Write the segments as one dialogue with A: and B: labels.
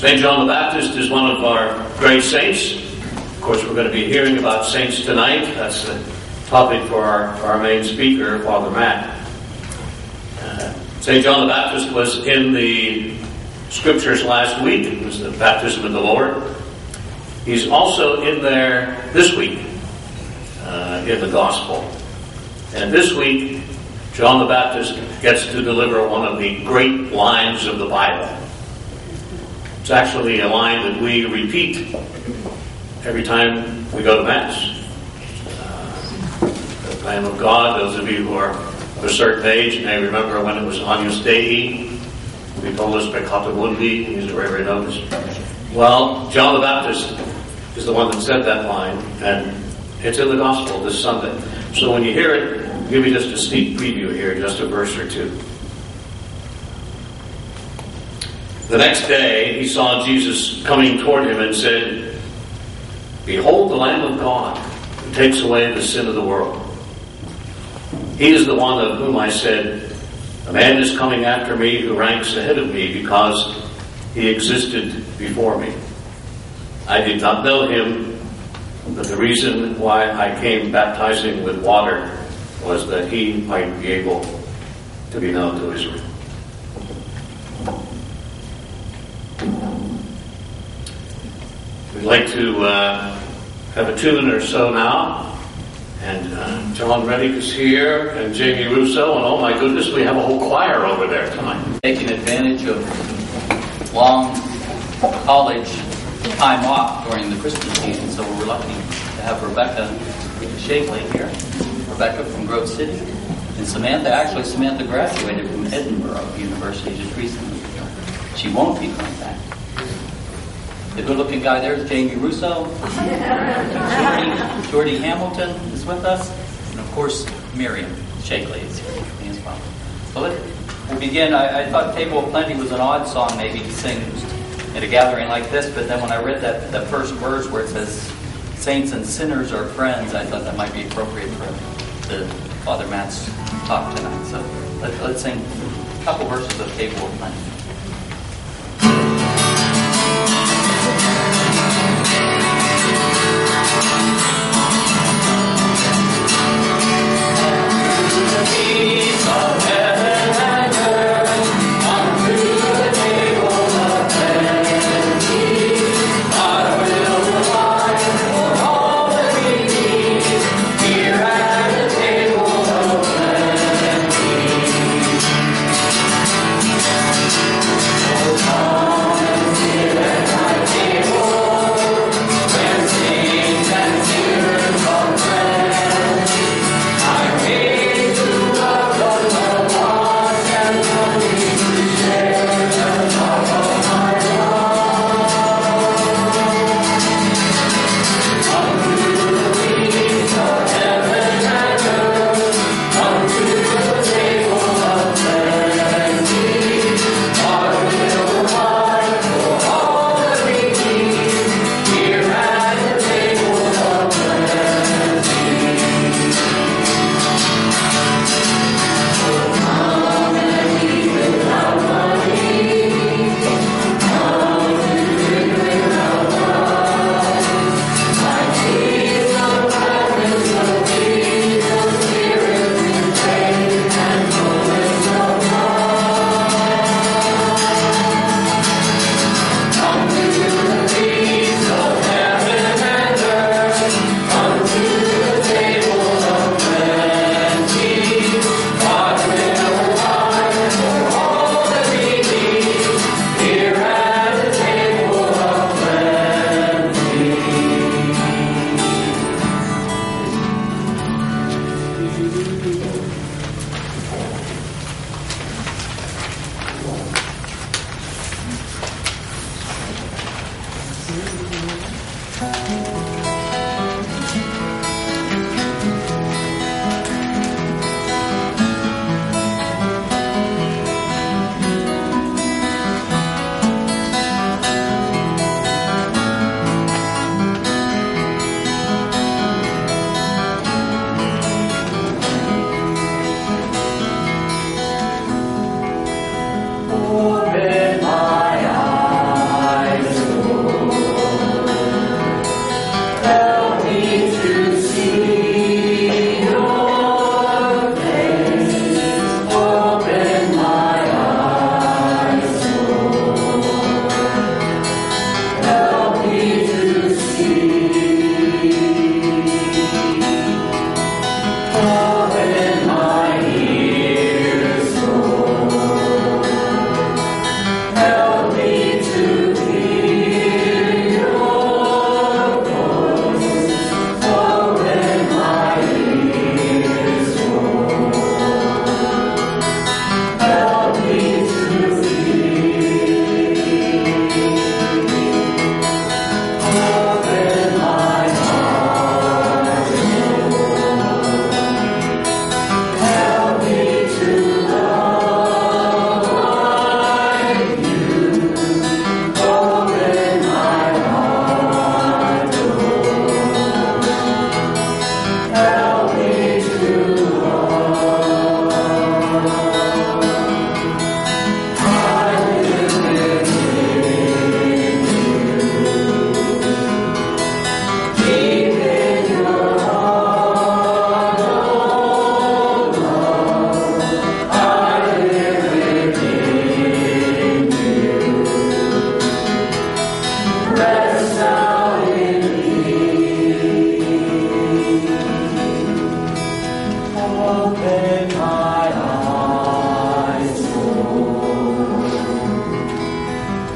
A: St. John the Baptist is one of our great saints. Of course, we're going to be hearing about saints tonight. That's the topic for our main speaker, Father Matt. St. John the Baptist was in the scriptures last week. It was the baptism of the Lord. He's also in there this week in the Gospel. And this week, John the Baptist gets to deliver one of the great lines of the Bible. It's actually a line that we repeat every time we go to Mass. The Lamb of God, those of you who are of a certain age may remember when it was Agnus Dei, we told us Peccata Mundi, these are very notice. Well, John the Baptist is the one that said that line, and it's in the Gospel this Sunday. So when you hear it, I'll give you just a sneak preview here, just a verse or two. The next day, he saw Jesus coming toward him and said, "Behold the Lamb of God, who takes away the sin of the world. He is the one of whom I said, a man is coming after me who ranks ahead of me because he existed before me. I did not know him, but the reason why I came baptizing with water was that he might be able to be known to Israel." We'd like to have a tune or so now. And John Reddick is here, and Jamie Russo, and oh my goodness, we have a whole choir over there tonight.
B: Taking advantage of long college time off during the Christmas season, so we're lucky to have Rebecca Shapley here. Rebecca from Grove City. And Samantha graduated from Edinburgh University just recently. She won't be coming back. The good-looking guy there is Jamie Russo. Jordy Hamilton is with us. And, of course, Miriam Shakley is here with me as well. So we'll begin. I thought Table of Plenty was an odd song maybe to sing at a gathering like this, but then when I read that first verse where it says, "Saints and sinners are friends," I thought that might be appropriate for the Father Matt's talk tonight. So let's sing a couple verses of Table of Plenty.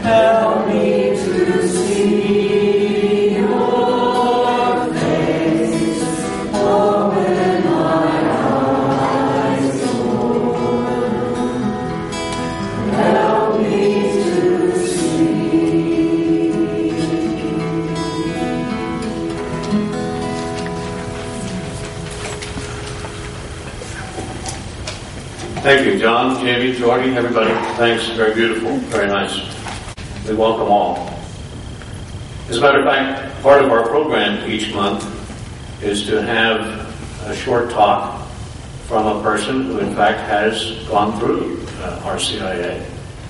C: Help me to see your face. Open my eyes, Lord. Help me to see.
A: Thank you, John, Jamie, Jordy, everybody. Thanks. Very beautiful. Very nice. We welcome all. As a matter of fact, part of our program each month is to have a short talk from a person who, in fact, has gone through RCIA,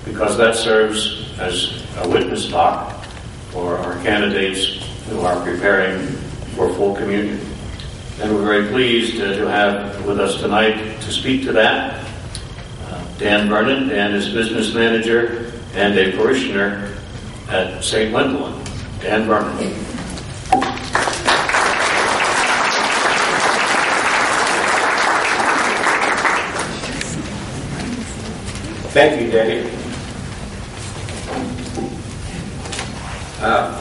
A: because that serves as a witness talk for our candidates who are preparing for full communion. And we're very pleased to have with us tonight to speak to that Dan Vernon. Dan is business manager and a parishioner at St. Gwendolyn. Dan Vernon.
D: Thank you, Dave.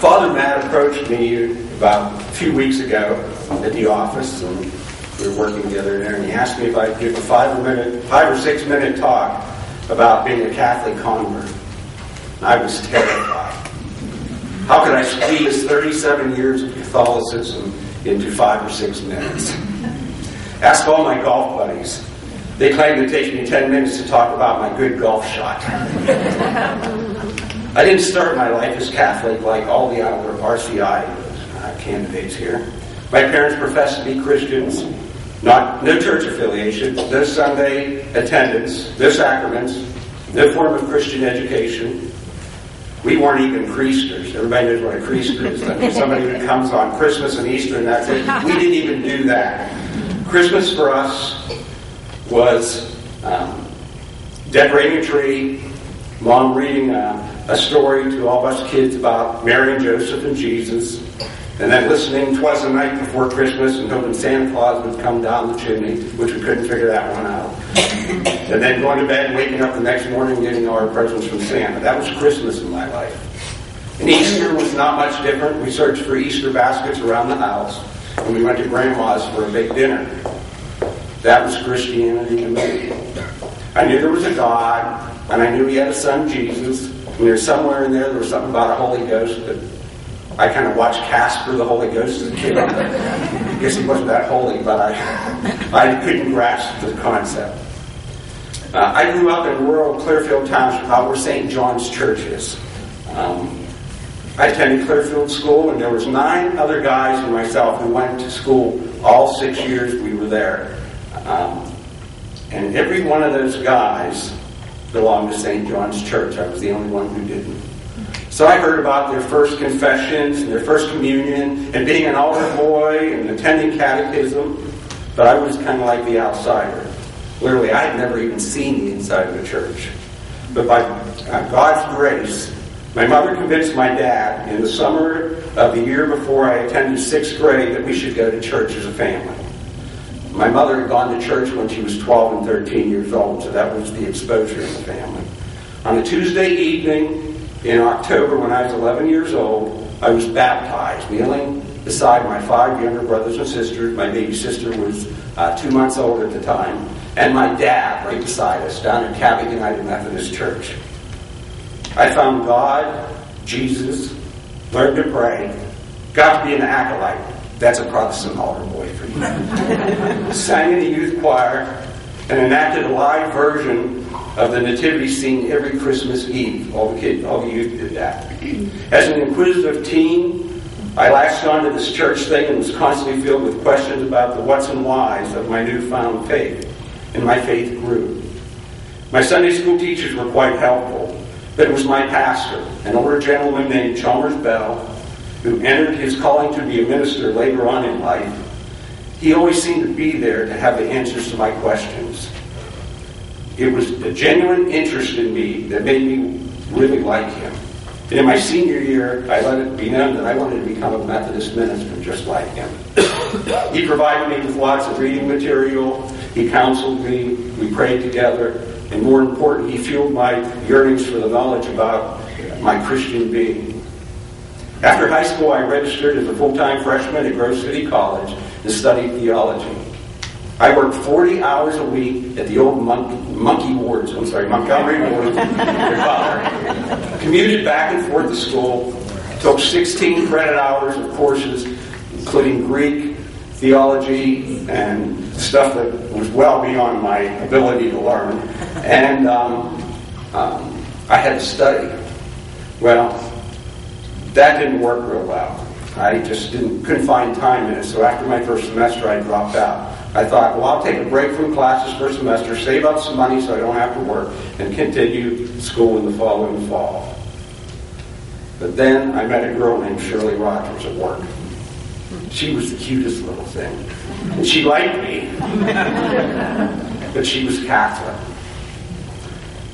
D: Father Matt approached me about a few weeks ago at the office, and we were working together there, and he asked me if I'd give a 5 or 6 minute talk about being a Catholic convert. I was terrified. How could I squeeze 37 years of Catholicism into 5 or 6 minutes? Ask all my golf buddies. They claim it takes me 10 minutes to talk about my good golf shot. I didn't start my life as Catholic like all the other RCI candidates here. My parents professed to be Christians. No church affiliation, no Sunday attendance, no sacraments, no form of Christian education. We weren't even Creasters. Everybody knows what a Creaster is. That's somebody who comes on Christmas and Easter and that's it. We didn't even do that. Christmas for us was decorating a tree, Mom reading a story to all of us kids about Mary and Joseph and Jesus, and then listening twice a night before Christmas and hoping Santa Claus would come down the chimney, which we couldn't figure that one out. And then going to bed and waking up the next morning and getting all our presents from Santa. That was Christmas in my life. And Easter was not much different. We searched for Easter baskets around the house, and we went to Grandma's for a big dinner. That was Christianity to me. I knew there was a God, and I knew he had a son, Jesus, and there's somewhere in there was something about a Holy Ghost that I kind of watched Casper the Holy Ghost as a kid. I guess he wasn't that holy, but I couldn't grasp the concept. I grew up in rural Clearfield Township, out where St. John's Church is. I attended Clearfield School, and there was 9 other guys and myself who went to school all 6 years we were there. And every one of those guys belonged to St. John's Church. I was the only one who didn't. So I heard about their first confessions and their first communion and being an altar boy and attending catechism, but I was kind of like the outsider. Literally, I had never even seen the inside of a church. But by God's grace, my mother convinced my dad in the summer of the year before I attended 6th grade that we should go to church as a family. My mother had gone to church when she was 12 and 13 years old, so that was the exposure in the family. On a Tuesday evening in October, when I was 11 years old, I was baptized, kneeling beside my 5 younger brothers and sisters. My baby sister was 2 months old at the time, and my dad right beside us down at Cabot United Methodist Church. I found God, Jesus, learned to pray, got to be an acolyte. That's a Protestant altar boy for you. Sang in the youth choir and enacted a live version of the nativity scene every Christmas Eve. All the youth did that. As an inquisitive teen, I latched onto this church thing and was constantly filled with questions about the whats and whys of my newfound faith, and my faith grew. My Sunday school teachers were quite helpful, but it was my pastor, an older gentleman named Chalmers Bell, who entered his calling to be a minister later on in life. He always seemed to be there to have the answers to my questions. It was a genuine interest in me that made me really like him. And in my senior year, I let it be known that I wanted to become a Methodist minister just like him. He provided me with lots of reading material. He counseled me. We prayed together. And more important, he fueled my yearnings for the knowledge about my Christian being. After high school, I registered as a full-time freshman at Grove City College and studied theology. I worked 40 hours a week at the old Montgomery Wards, your father. Commuted back and forth to school, took 16 credit hours of courses, including Greek, theology, and stuff that was well beyond my ability to learn. And I had to study. Well, that didn't work real well. I just couldn't find time in it. So after my first semester, I dropped out. I thought, well, I'll take a break from classes for a semester, save up some money so I don't have to work, and continue school in the following fall. But then I met a girl named Shirley Rogers at work. She was the cutest little thing. And she liked me. But she was Catholic.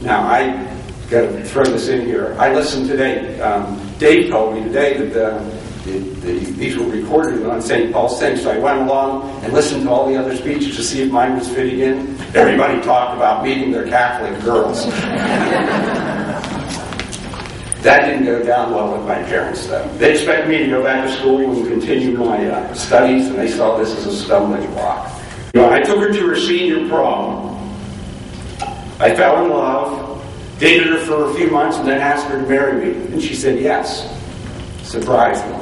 D: Now, I got to throw this in here. I listened today. Dave told me today that these were recorded on St. Paul's thing, so I went along and listened to all the other speeches to see if mine was fitting in. Everybody talked about meeting their Catholic girls. That didn't go down well with my parents, though. They expected me to go back to school and continue my studies, and they saw this as a stumbling block. I took her to her senior prom. I fell in love, dated her for a few months, and then asked her to marry me. And she said yes. Surprisingly.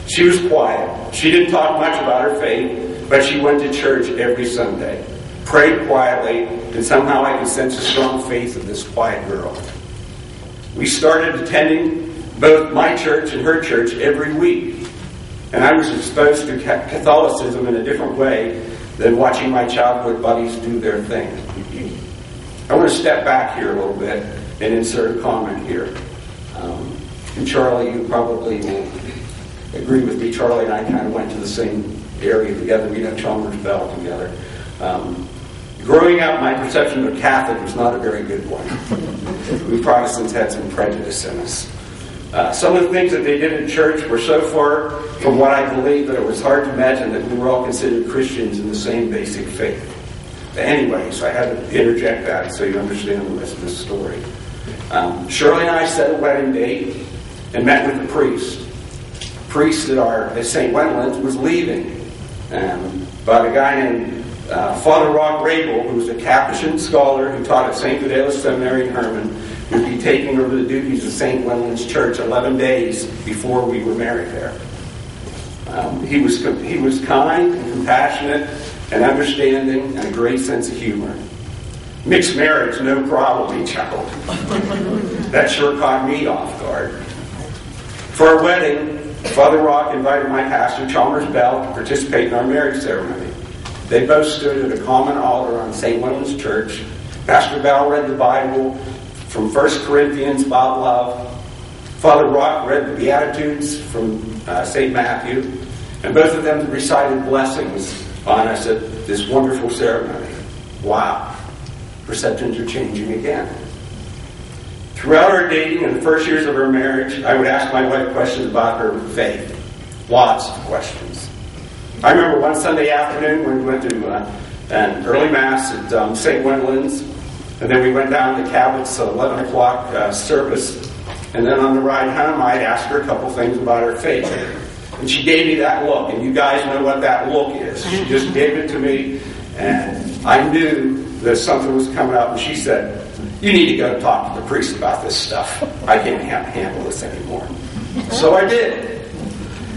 D: She was quiet. She didn't talk much about her faith, but she went to church every Sunday, prayed quietly, and somehow I could sense a strong faith of this quiet girl. We started attending both my church and her church every week, and I was exposed to Catholicism in a different way than watching my childhood buddies do their thing. I want to step back here a little bit and insert a comment here. And Charlie, you probably will agree with me. Charlie and I kind of went to the same area together. We got Chalmers Bell together. Growing up, my perception of Catholic was not a very good one. We Protestants had some prejudice in us. Some of the things that they did in church were so far from what I believed that it was hard to imagine that we were all considered Christians in the same basic faith. But anyway, so I had to interject that so you understand the rest of this story. Shirley and I set a wedding date and met with the priest. The priest at St. Wendland's was leaving. But a guy named Father Rock Rabel, who was a Capuchin scholar who taught at St. Fidelis Seminary in Herman, would be taking over the duties of St. Wendland's Church 11 days before we were married there. He was kind and compassionate and understanding and a great sense of humor. Mixed marriage, no problem, he chuckled. That sure caught me off guard. For our wedding, Father Rock invited my pastor, Chalmers Bell, to participate in our marriage ceremony. They both stood at a common altar on St. Wendland's Church. Pastor Bell read the Bible from 1 Corinthians about love. Father Rock read the Beatitudes from St. Matthew. And both of them recited blessings on us at this wonderful ceremony. Wow. Perceptions are changing again. Throughout our dating and the first years of our marriage, I would ask my wife questions about her faith. Lots of questions. I remember one Sunday afternoon when we went to an early Mass at St. Wendland's, and then we went down to Cabot's 11 o'clock service, and then on the ride home, I'd asked her a couple things about her faith. And she gave me that look, and you guys know what that look is. She just gave it to me, and I knew that something was coming up, and she said, "You need to go talk to the priest about this stuff. I can't handle this anymore." So I did.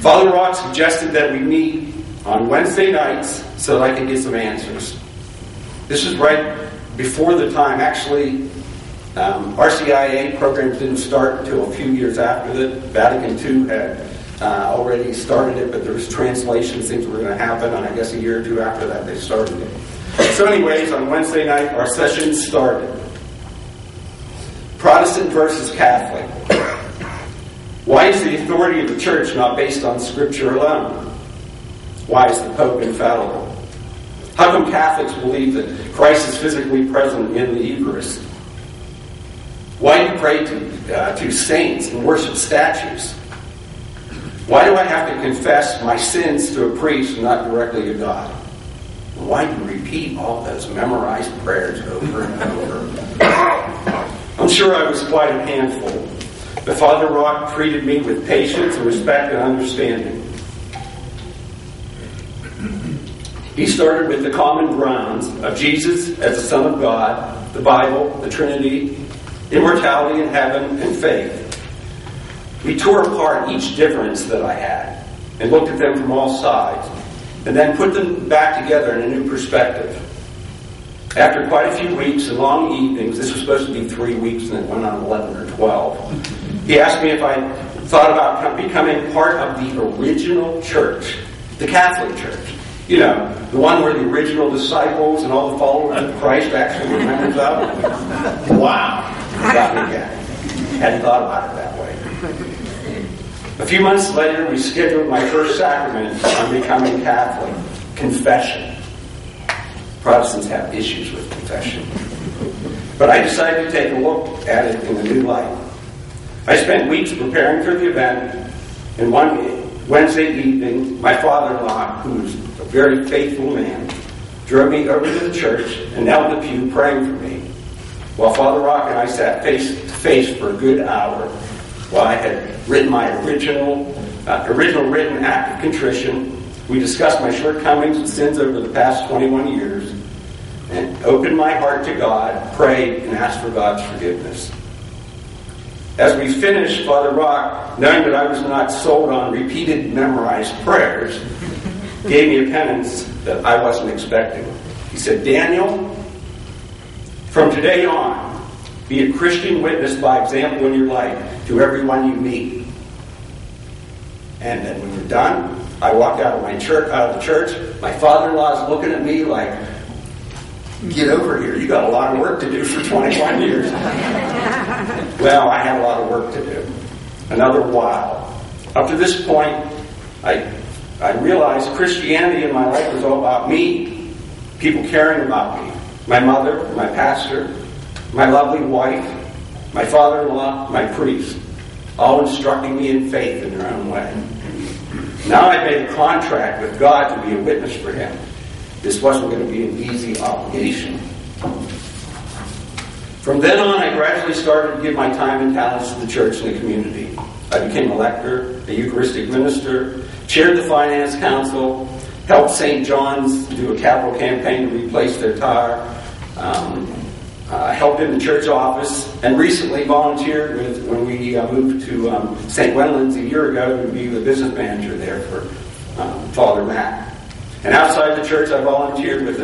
D: Father Rock suggested that we meet on Wednesday nights so that I could get some answers. This is right before the time. Actually, RCIA programs didn't start until a few years after that. Vatican II had already started it, but there was translations, things were going to happen, and I guess a year or two after that they started it. So anyways, on Wednesday night, our session started. Protestant versus Catholic. Why is the authority of the church not based on Scripture alone? Why is the Pope infallible? How come Catholics believe that Christ is physically present in the Eucharist? Why do you pray to saints and worship statues? Why do I have to confess my sins to a priest and not directly to God? Why do you repeat all those memorized prayers over and over? I'm sure I was quite a handful. But Father Rock treated me with patience and respect and understanding. He started with the common grounds of Jesus as the Son of God, the Bible, the Trinity, immortality in heaven, and faith. We tore apart each difference that I had and looked at them from all sides, and then put them back together in a new perspective. After quite a few weeks and long evenings, this was supposed to be 3 weeks and it went on 11 or 12, he asked me if I thought about becoming part of the original church, the Catholic Church. You know, the one where the original disciples and all the followers of Christ actually were members of. Wow. Got me again. Hadn't thought about it that way. A few months later, we scheduled my first sacrament on becoming Catholic, confession. Protestants have issues with confession. But I decided to take a look at it in a new light. I spent weeks preparing for the event, and one Wednesday evening, my father-in-law, who was a very faithful man, drove me over to the church and knelt in the pew praying for me, while Father Rock and I sat face to face for a good hour while I had written my original written act of contrition. We discussed my shortcomings and sins over the past 21 years and opened my heart to God, prayed, and asked for God's forgiveness. As we finished, Father Rock, knowing that I was not sold on repeated memorized prayers, gave me a penance that I wasn't expecting. He said, "Daniel, from today on, be a Christian witness by example in your life to everyone you meet." And then when we're done, I walked out of the church. My father-in-law is looking at me like, "Get over here. You got a lot of work to do for 21 years." Well, I had a lot of work to do. Another while. Up to this point, I realized Christianity in my life was all about me, people caring about me. My mother, my pastor, my lovely wife, my father-in-law, my priest, all instructing me in faith in their own way. Now I made a contract with God to be a witness for Him. This wasn't going to be an easy obligation. From then on, I gradually started to give my time and talents to the church and the community. I became a lector, a Eucharistic minister, chaired the finance council, helped St. John's do a capital campaign to replace their tire, helped in the church office, and recently volunteered when we moved to St. Wendland's a year ago to be the business manager there for Father Matt. And outside the church, I volunteered with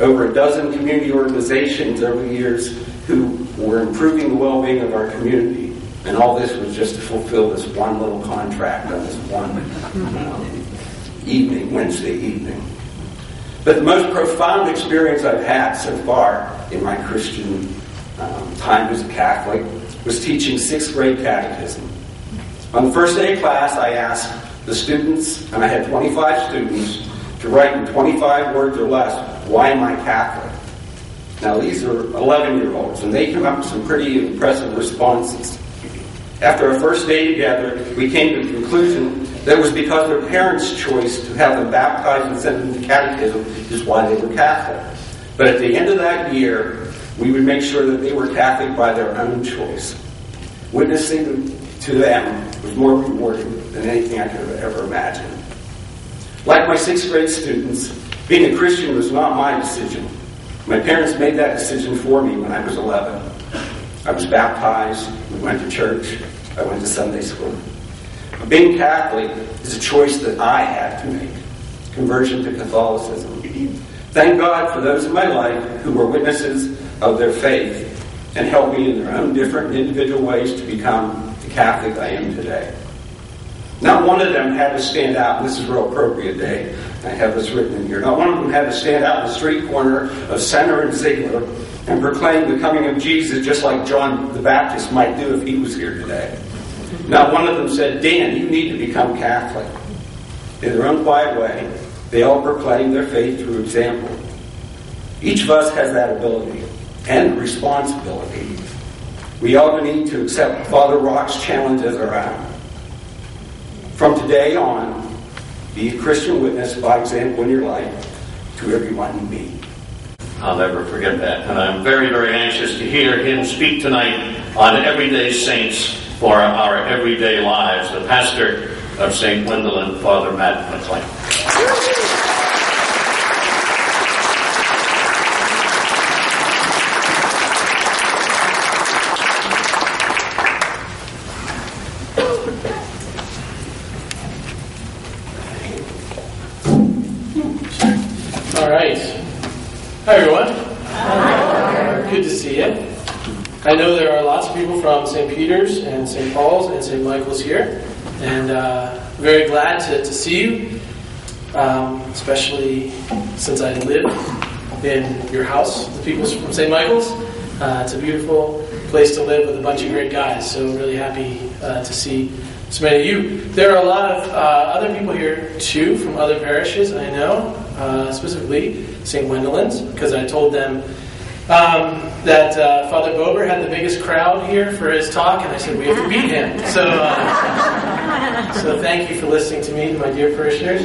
D: over a dozen community organizations over the years who were improving the well-being of our community. And all this was just to fulfill this one little contract on this one evening, Wednesday evening. But the most profound experience I've had so far in my Christian time as a Catholic was teaching 6th grade catechism. On the first day of class, I asked the students, and I had 25 students, to write in 25 words or less, "Why am I Catholic?" Now these are 11-year-olds, and they came up with some pretty impressive responses. After our first day together, we came to the conclusion that it was because their parents' choice to have them baptized and sent them to catechism is why they were Catholic. But at the end of that year, we would make sure that they were Catholic by their own choice. Witnessing to them was more rewarding than anything I could have ever imagined. Like my 6th grade students, being a Christian was not my decision. My parents made that decision for me when I was 11. I was baptized, we went to church, I went to Sunday school. Being Catholic is a choice that I had to make. Conversion to Catholicism. Thank God for those in my life who were witnesses of their faith and helped me in their own different individual ways to become the Catholic I am today. Not one of them had to stand out, and this is a real appropriate day. I have this written in here. Not one of them had to stand out in the street corner of Center and Ziegler and proclaim the coming of Jesus just like John the Baptist might do if he was here today. Not one of them said, "Dan, you need to become Catholic." In their own quiet way, they all proclaimed their faith through example. Each of us has that ability and responsibility. We all need to accept Father Rock's challenge as our own. From today on, be a Christian witness by example in your life to everyone you meet.
A: I'll never forget that. And I'm very, very anxious to hear him speak tonight on Everyday Saints for our everyday lives, the pastor of St. Gwendolyn, Father Matt McClain.
E: All right. Hi, everyone. Hi. Good to see you. I know there are lots of people from St. Peter's and St. Paul's and St. Michael's here, and very glad to see you, especially since I live in your house, the people from St. Michael's. It's a beautiful place to live with a bunch of great guys, so I'm really happy to see so many of you. There are a lot of other people here, too, from other parishes, I know, specifically St. Gwendolyn's, because I told them that Father Bober had the biggest crowd here for his talk, and I said, we have to beat him. So thank you for listening to me, my dear parishioners,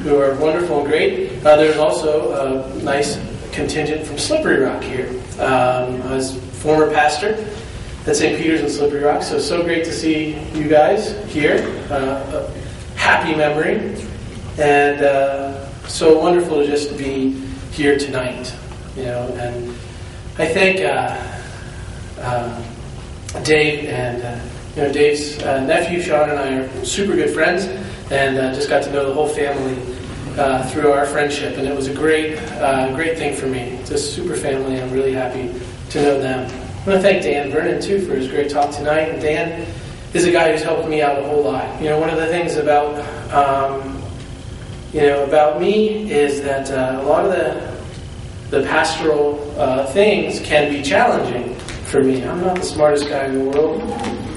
E: who are wonderful and great. There's also a nice contingent from Slippery Rock here. I was former pastor at St. Peter's in Slippery Rock, so great to see you guys here. A happy memory, and so wonderful to just be here tonight, and I thank Dave and Dave's nephew Sean and I are super good friends, and just got to know the whole family through our friendship, and it was a great thing for me. It's a super family. I'm really happy to know them. I want to thank Dan Vernon too for his great talk tonight. And Dan is a guy who's helped me out a whole lot. One of the things about about me is that a lot of the pastoral things can be challenging for me. I'm not the smartest guy in the world.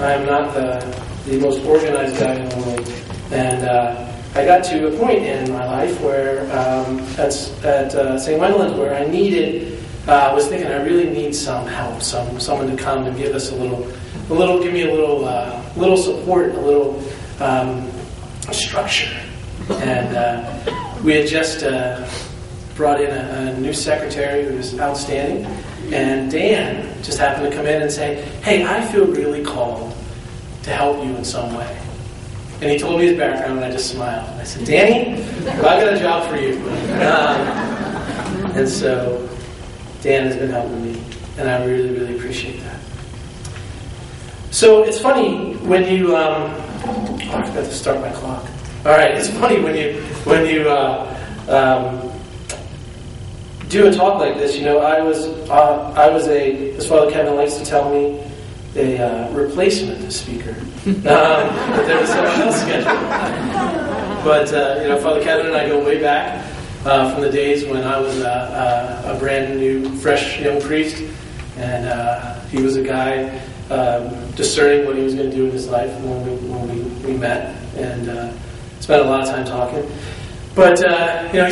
E: I'm not the most organized guy in the world. And I got to a point in my life where at St. Gwendolyn's where I was thinking I really need some help, someone to come and give us give me a little support, a little structure. And we had just brought in a new secretary who was outstanding, and Dan just happened to come in and say, hey, I feel really called to help you in some way. And he told me his background, and I just smiled. I said, Danny, I got a job for you. And so Dan has been helping me, and I really, really appreciate that. So it's funny when you I forgot to start my clock. All right, it's funny when you do a talk like this. I was as Father Kevin likes to tell me, a replacement speaker. But there was someone else scheduled. But Father Kevin and I go way back from the days when I was a brand new, fresh young priest, and he was a guy discerning what he was going to do in his life when we met, and spent a lot of time talking. But he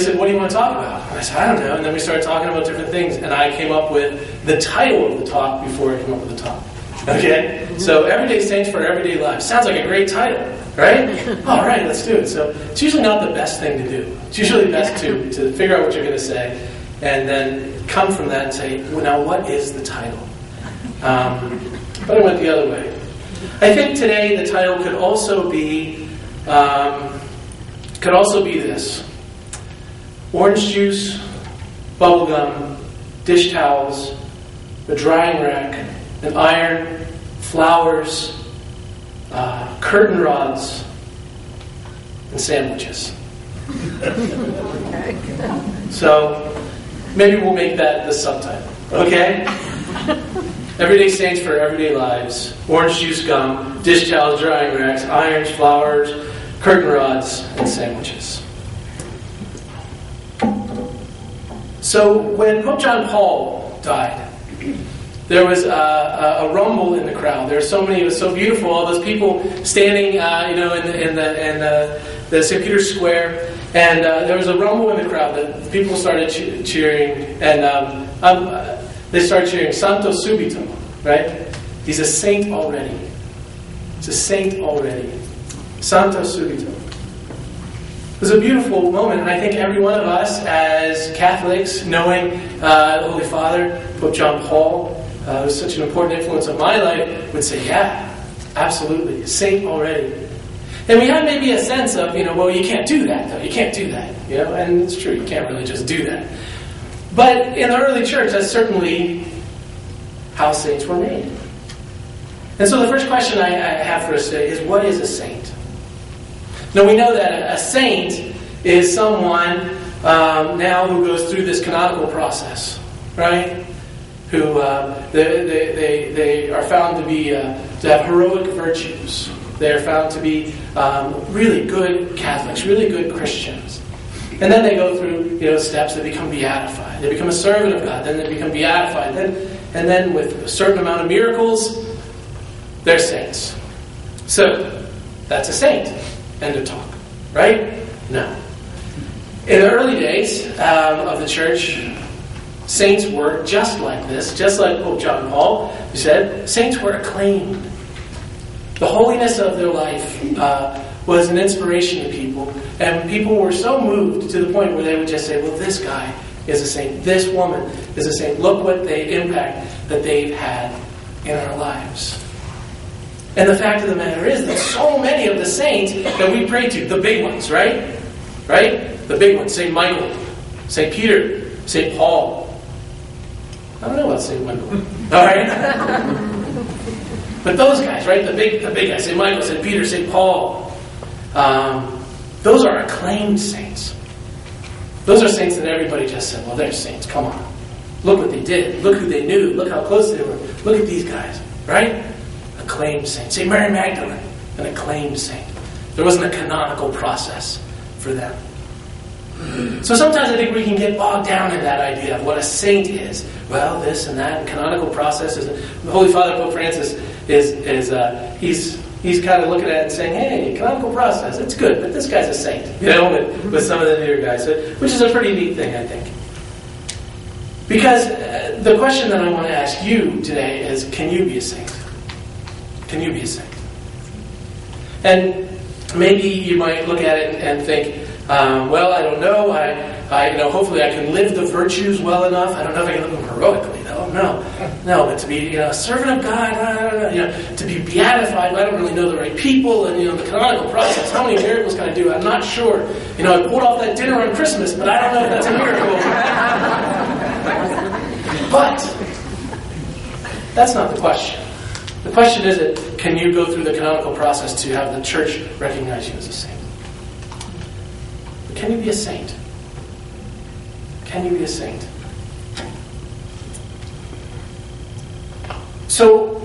E: said, "What do you want to talk about?" And I said, "I don't know." And then we started talking about different things, and I came up with the title of the talk before I came up with the talk. Okay, so Everyday Saints for Everyday Lives sounds like a great title, right? All right, let's do it. So it's usually not the best thing to do. It's usually best to figure out what you're going to say, and then come from that and say, well, now what is the title? But I went the other way. I think today the title could also be this: orange juice, bubblegum, dish towels, a drying rack, an iron, flowers, curtain rods, and sandwiches. So maybe we'll make that the subtitle. Okay? Everyday Saints for Everyday Lives. Orange juice, gum, dish towels, drying racks, irons, flowers, curtain rods, and sandwiches. So when Pope John Paul died, there was a rumble in the crowd. There were so many. It was so beautiful. All those people standing, in the St. Peter's Square, and there was a rumble in the crowd. The people started cheering, and they started cheering "Santo Subito," right? He's a saint already. He's a saint already. Santo Subito. It was a beautiful moment, and I think every one of us, as Catholics, knowing the Holy Father, Pope John Paul, who's such an important influence on my life, would say, yeah, Absolutely. Saint already. And we have maybe a sense of, well, you can't do that, though. You can't do that. And it's true, you can't really just do that. But in the early church, that's certainly how saints were made. And so the first question I have for us today is, what is a saint? Now, we know that a saint is someone now who goes through this canonical process, right? Who they are found to be to have heroic virtues. They are found to be really good Catholics, really good Christians. And then they go through steps. They become beatified. They become a servant of God. Then they become beatified. And then with a certain amount of miracles, they're saints. So that's a saint. End of talk. Right? No. In the early days of the church, saints were just like this, just like Pope John Paul, who said, saints were acclaimed. The holiness of their life was an inspiration to people, and people were so moved to the point where they would just say, well, this guy is a saint, this woman is a saint. Look what the impact that they've had in our lives. And the fact of the matter is that so many of the saints that we pray to, the big ones, right? Right? The big ones, St. Michael, St. Peter, St. Paul. I don't know about St. Michael. All right? But those guys, right? The big guys, St. Michael, St. Peter, St. Paul. Those are acclaimed saints. Those are saints that everybody just said, well, they're saints. Come on. Look what they did. Look who they knew. Look how close they were. Look at these guys. Right? Acclaimed saint. St. Mary Magdalene, an acclaimed saint. There wasn't a canonical process for them. So sometimes I think we can get bogged down in that idea of what a saint is. Well, this and that, and canonical processes. The Holy Father, Pope Francis, he's kind of looking at it and saying, hey, canonical process, it's good, but this guy's a saint. With some of the newer guys, which is a pretty neat thing, I think. Because the question that I want to ask you today is, can you be a saint? Can you be a saint? And maybe you might look at it and think, well, I don't know. Hopefully I can live the virtues well enough. I don't know if I can live them heroically, though. No. But to be, a servant of God, to be beatified, I don't really know the right people, and the canonical process. How many miracles can I do? I'm not sure. I pulled off that dinner on Christmas, but I don't know if that's a miracle. But that's not the question. The question is, can you go through the canonical process to have the church recognize you as a saint? Can you be a saint? Can you be a saint? So,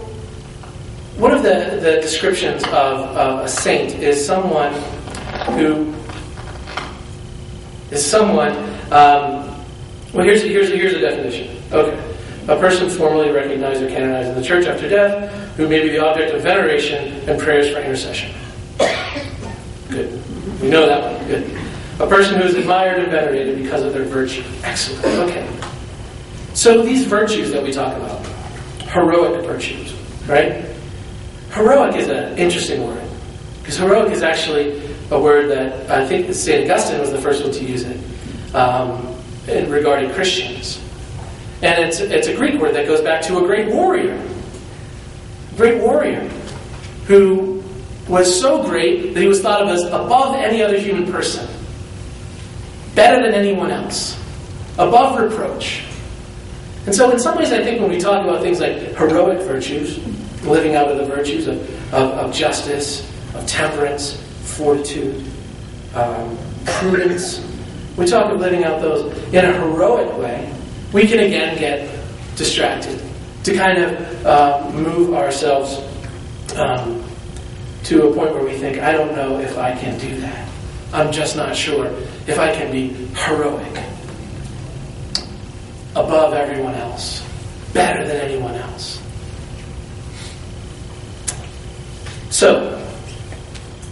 E: one of the descriptions of a saint is someone who is someone. Here's a definition. Okay, a person formally recognized or canonized in the church after death, who may be the object of veneration and prayers for intercession. Good. We know that one. Good. A person who is admired and venerated because of their virtue. Excellent. Okay. So these virtues that we talk about, heroic virtues, right? Heroic is an interesting word. Because heroic is actually a word that I think St. Augustine was the first one to use it regarding Christians. And it's a Greek word that goes back to a great warrior. Great warrior who was so great that he was thought of as above any other human person. Better than anyone else. Above reproach. And so in some ways I think when we talk about things like heroic virtues, living out of the virtues of justice, of temperance, fortitude, prudence, we talk of living out those in a heroic way, we can again get distracted. To kind of move ourselves to a point where we think, I don't know if I can do that. I'm just not sure if I can be heroic. Above everyone else. Better than anyone else. So,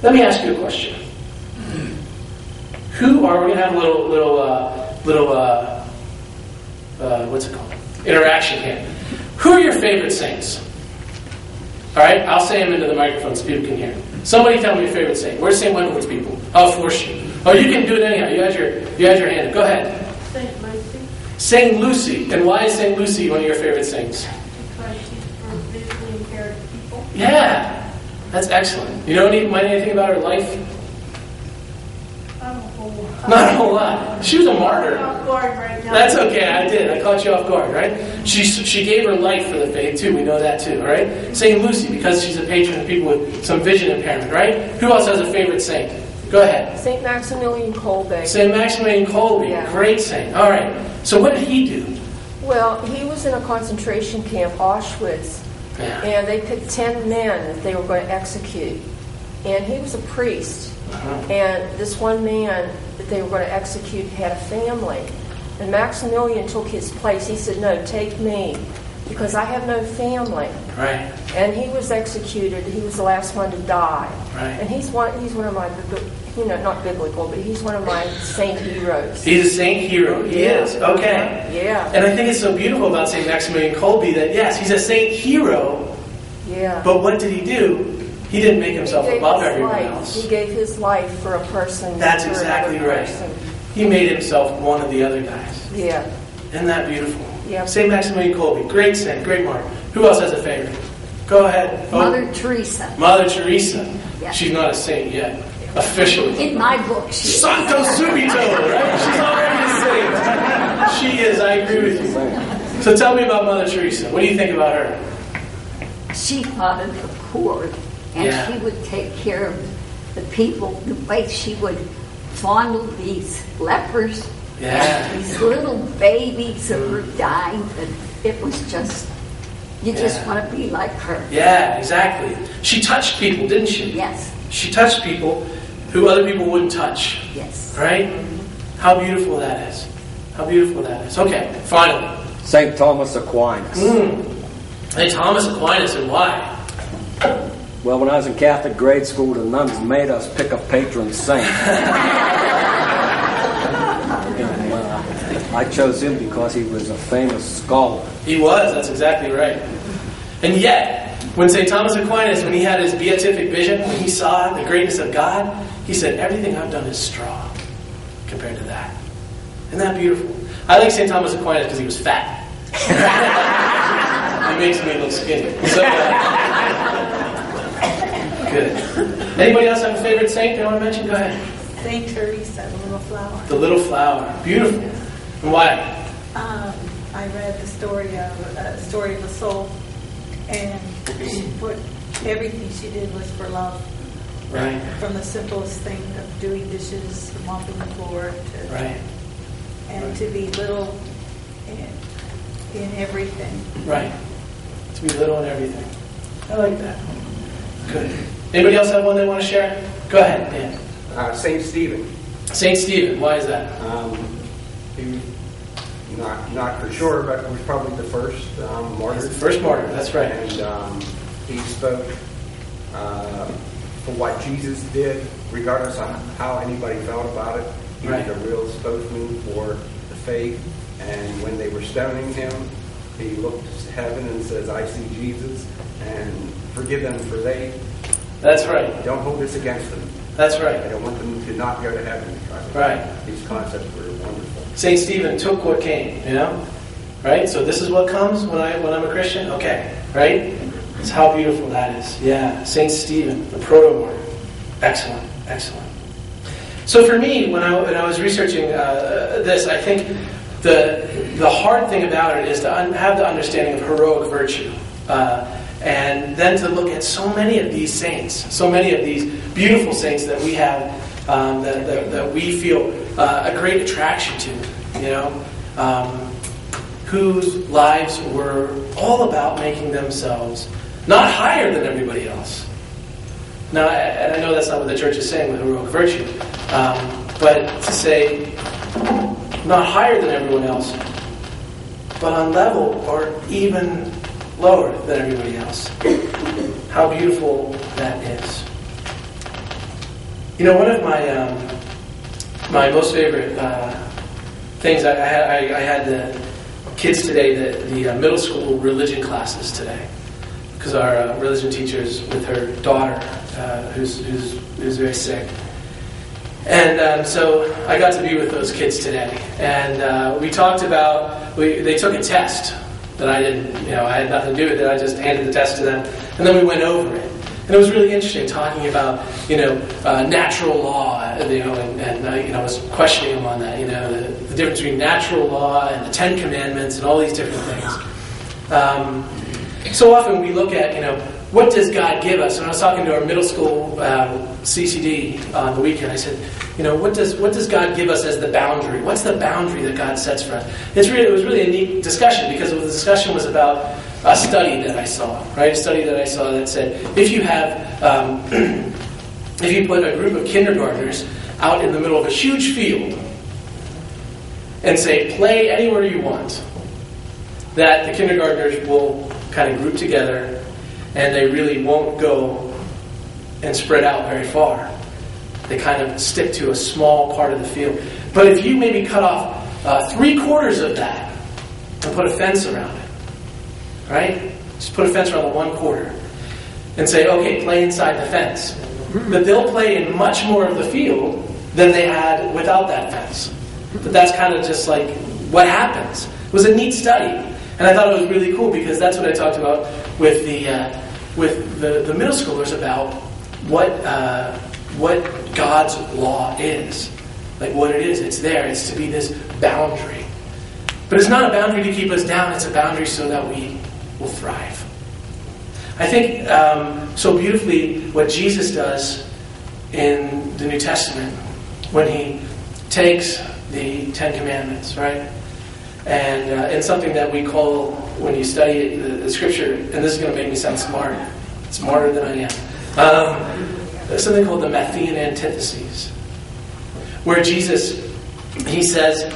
E: let me ask you a question. We're going to have a little what's it called? Interaction here. Who are your favorite saints? Alright, I'll say them into the microphone so people can hear. Somebody tell me your favorite saint. Where's St. Wentworth's people? I'll force you. Oh, you can do it anyhow. You had your hand. Go ahead.
F: St. Lucy.
E: St. Lucy. And why is St. Lucy one of your favorite saints?
F: Because she's for visually impaired people.
E: Yeah. That's excellent. You know anything about her life?
F: Not a whole lot.
E: Not a whole lot. She was a martyr.
F: Off guard right now.
E: That's okay, I did. I caught you off guard, right? She gave her life for the faith, too. We know that, too, all right? St. Lucy, because she's a patron of people with some vision impairment, right? Who else has a favorite saint? Go ahead.
G: St. Maximilian Kolbe.
E: St. Maximilian Kolbe,
G: Yeah.
E: great saint. All right. So what did he do?
G: Well, he was in a concentration camp, Auschwitz,
E: Yeah.
G: and they picked 10 men that they were going to execute. And he was a priest. And this one man that they were going to execute had a family. And Maximilian took his place. He said, "No, take me, because I have no family."
E: Right.
G: And he was executed. He was the last one to die.
E: Right.
G: And he's one of my, not biblical, but he's one of my saint heroes.
E: He's a saint hero. He is. Okay.
G: Yeah.
E: And I think it's so beautiful about St. Maximilian Kolbe that, yes, he's a saint hero,
G: Yeah.
E: but what did he do? He didn't make himself
G: He gave
E: above
G: his
E: everyone
G: life.
E: else.
G: He gave his life for a person.
E: That's
G: for
E: exactly
G: another
E: right.
G: person.
E: He made himself one of the other guys.
G: Yeah.
E: Isn't that beautiful?
G: Yeah.
E: St. Maximilian Kolbe, great saint, great martyr. Who else has a favorite? Go ahead. Oh,
H: Mother Teresa.
E: Mother Teresa.
H: Yeah.
E: She's not a saint yet, officially.
H: In my book, she is.
E: Santo Subito, right? She's already a saint. She is, I agree with you. So tell me about Mother Teresa. What do you think about her?
H: She fought the poor, and
E: Yeah.
H: she would take care of the people. The way she would fondle these lepers,
E: Yeah.
H: these little babies that were dying, and it was just, you just
E: Yeah.
H: want to be like her.
E: Yeah, exactly. She touched people, didn't she?
H: Yes,
E: She touched people who other people wouldn't touch.
H: yes.
E: Right? How beautiful that is. How beautiful that is. Okay, finally.
I: St. Thomas Aquinas.
E: Hey, Thomas Aquinas, and why?
I: Well, when I was in Catholic grade school, the nuns made us pick a patron saint. And, I chose him because he was a famous scholar.
E: He was, that's exactly right. And yet, when St. Thomas Aquinas, when he had his beatific vision, when he saw the greatness of God, he said, everything I've done is straw compared to that. Isn't that beautiful? I like St. Thomas Aquinas because he was fat. He makes me look skinny. So, good. Anybody else have a favorite saint they want to mention? Go ahead.
F: Saint Teresa, the little flower.
E: The little flower. Beautiful. And why?
F: I read the story of a soul, and she put everything she did was for love.
E: Right.
F: From the simplest thing of doing dishes, mopping the floor, to
E: Right.
F: and to be little in everything.
E: Right. To be little in everything. I like that. Good. Anybody else have one they want to share? Go ahead, Dan.
D: St. Stephen.
E: St. Stephen, why is that?
D: He, not for sure, but was probably the first martyr.
E: He's the first martyr, that's right.
D: And he spoke for what Jesus did, regardless of how anybody felt about it. He
E: Right.
D: was a real spokesman for the faith. And when they were stoning him, he looked to heaven and says, "I see Jesus, and forgive them, for they
E: That's right.
D: don't hold this against them.
E: That's
D: I
E: right.
D: don't want them to not go to heaven."
E: Right.
D: These concepts were wonderful.
E: St. Stephen took what came, you know? Right? So this is what comes when I'm a Christian? Okay. Right? It's how beautiful that is. Yeah. St. Stephen, the proto-martyr. Excellent. Excellent. So for me, when I was researching this, I think the hard thing about it is to have the understanding of heroic virtue. And then to look at so many of these saints, so many of these beautiful saints that we have, that we feel a great attraction to, you know, whose lives were all about making themselves not higher than everybody else. Now, and I know that's not what the church is saying with heroic virtue, but to say not higher than everyone else, but on level or even lower than everybody else. How beautiful that is. You know, one of my most favorite things, I had the kids today, the middle school religion classes today, because our religion teacher is with her daughter, who's very sick. And so I got to be with those kids today, and we talked about, they took a test that I didn't, I had nothing to do with it. I just handed the test to them, and then we went over it. And it was really interesting talking about, natural law, and I was questioning him on that, the difference between natural law and the Ten Commandments and all these different things. So often we look at, what does God give us? And I was talking to our middle school CCD on the weekend. I said, what does God give us as the boundary? What's the boundary that God sets for us? It was really a neat discussion, because the discussion was about a study that I saw, right? A study that I saw that said, if you put a group of kindergartners out in the middle of a huge field and say, play anywhere you want, that the kindergartners will kind of group together and they really won't go and spread out very far. They kind of stick to a small part of the field. But if you maybe cut off 3/4 of that and put a fence around it, right? Just put a fence around the 1/4 and say, okay, play inside the fence. But they'll play in much more of the field than they had without that fence. But that's kind of just like what happens. It was a neat study. And I thought it was really cool, because that's what I talked about with the middle schoolers about what God's law is. Like what it is. It's there. It's to be this boundary. But it's not a boundary to keep us down. It's a boundary so that we will thrive. I think so beautifully what Jesus does in the New Testament when he takes the Ten Commandments, right? And something that we call, when you study the Scripture, and this is going to make me sound smart, smarter than I am, there's something called the McClain antitheses, where Jesus, he says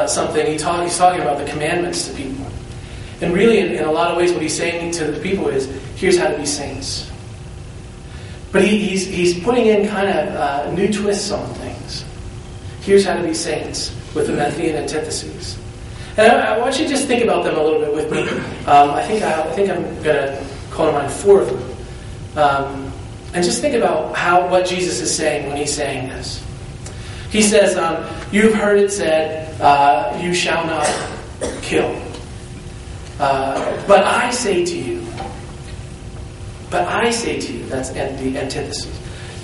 E: something, he's talking about the commandments to people. And really, in a lot of ways, what he's saying to the people is, here's how to be saints. But he's putting in kind of new twists on things. Here's how to be saints with the McClain antitheses. And I want you to just think about them a little bit with me. I think I'm going to call to mind 4 of them. And just think about what Jesus is saying when he's saying this. He says, you've heard it said, you shall not kill. But I say to you, that's the antithesis.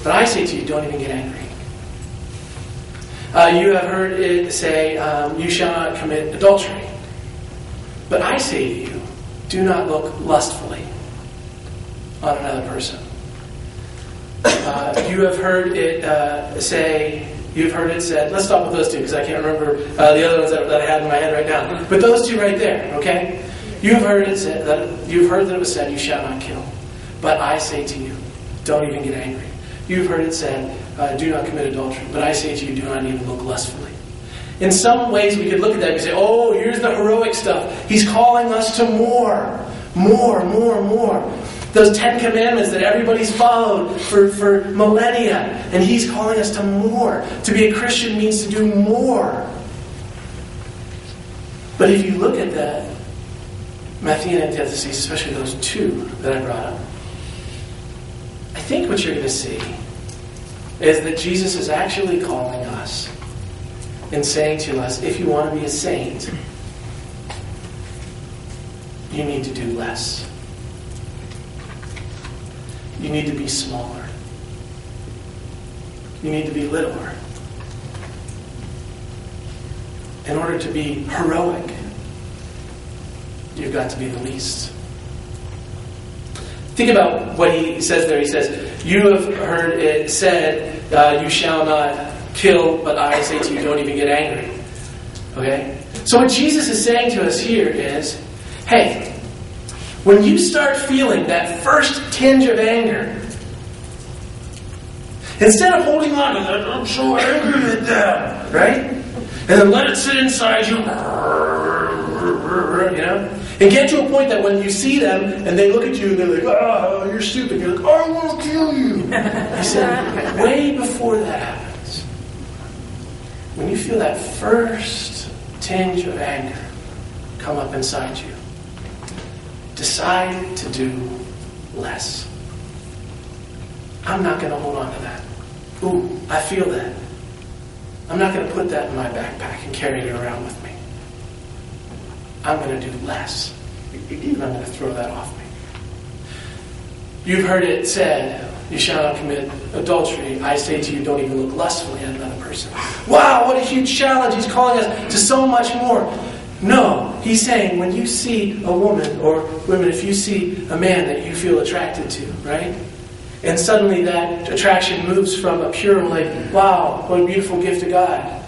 E: But I say to you, don't even get angry. You have heard it say, you shall not commit adultery. But I say to you, do not look lustfully on another person. You have heard it you've heard it said, let's stop with those 2, because I can't remember the other ones that I had in my head right now. But those 2 right there, okay? You've heard that it was said, you shall not kill. But I say to you, don't even get angry. You've heard it said, do not commit adultery. But I say to you, do not even look lustfully. In some ways, we could look at that and say, oh, here's the heroic stuff. He's calling us to more. Those 10 commandments that everybody's followed for millennia. And he's calling us to more. To be a Christian means to do more. But if you look at the McClain antitheses, especially those 2 that I brought up, I think what you're going to see is that Jesus is actually calling us and saying to us, if you want to be a saint, you need to do less. You need to be smaller. You need to be littler. In order to be heroic, you've got to be the least. Think about what he says there. He says, you have heard it said, you shall not kill, but I say to you, don't even get angry. Okay? So what Jesus is saying to us here is, hey, when you start feeling that first tinge of anger, instead of holding on to that, I'm so angry at them, right? And then let it sit inside you, and get to a point that when you see them and they look at you and they're like, oh, you're stupid. You're like, oh, I want to kill you. He said, way before that happens, when you feel that first tinge of anger come up inside you, decide to do less. I'm not going to hold on to that. Ooh, I feel that. I'm not going to put that in my backpack and carry it around with me. I'm going to do less. And I'm going to throw that off me. You've heard it said, you shall not commit adultery. I say to you, don't even look lustfully at another person. Wow, what a huge challenge. He's calling us to so much more. No, he's saying when you see a woman, or women, if you see a man that you feel attracted to, right? And suddenly that attraction moves from a pure, like, wow, what a beautiful gift of God,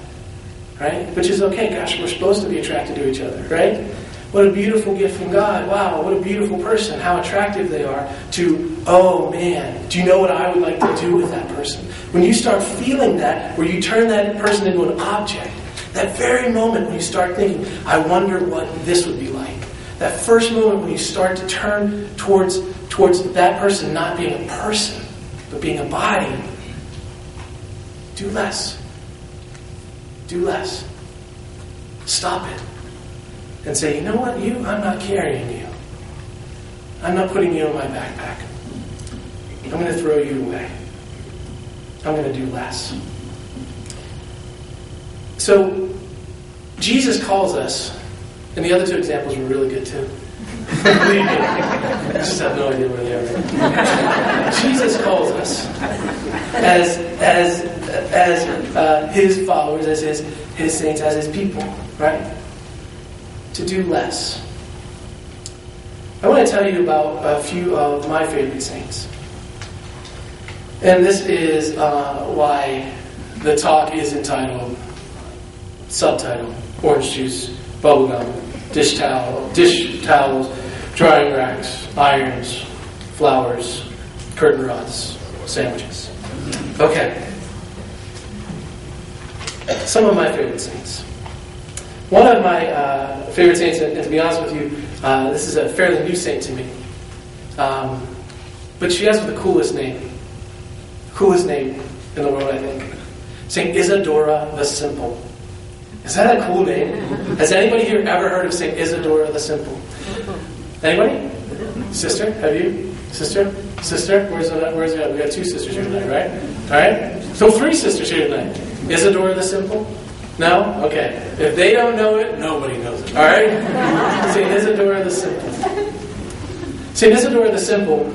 E: right? Which is okay, gosh, we're supposed to be attracted to each other, right? What a beautiful gift from God. Wow, what a beautiful person, how attractive they are, to, oh man, do you know what I would like to do with that person? When you start feeling that, where you turn that person into an object, that very moment when you start thinking, I wonder what this would be like. That first moment when you start to turn towards that person not being a person, but being a body, do less. Do less. Stop it. And say, you know what, I'm not carrying you. I'm not putting you in my backpack. I'm going to throw you away. I'm going to do less. So, Jesus calls us, and the other two examples were really good too. I just have no idea where they are. Jesus calls us as his followers, as his saints, as his people, right? To do less. I want to tell you about a few of my favorite saints. And this is why the talk is entitled, subtitle, Orange Juice, Bubblegum, dish towels, drying racks, irons, flowers, curtain rods, sandwiches. Okay. Some of my favorite saints. One of my favorite saints, and to be honest with you, this is a fairly new saint to me. But she has the coolest name. Coolest name in the world, I think. Saint Isadora the Simple. Is that a cool name? Has anybody here ever heard of Saint Isadora the Simple? Anybody? Sister? Have you? Sister? Sister? Where's it? We got two sisters here tonight, right? Alright? So 3 sisters here tonight. Isadora the Simple? No? Okay. If they don't know it, nobody knows it. Alright? Saint Isadora the Simple. Saint Isadora the Simple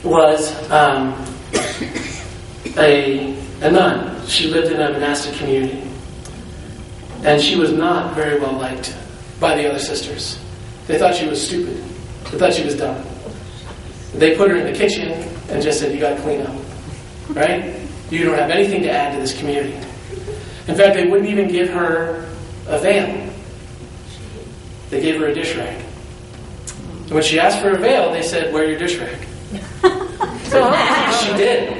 E: was a nun. She lived in a monastic community. And she was not very well liked by the other sisters. They thought she was stupid. They thought she was dumb. They put her in the kitchen and just said, you got to clean up. Right? You don't have anything to add to this community. In fact, they wouldn't even give her a veil. They gave her a dish rag. And when she asked for a veil, they said, wear your dish rag. She did.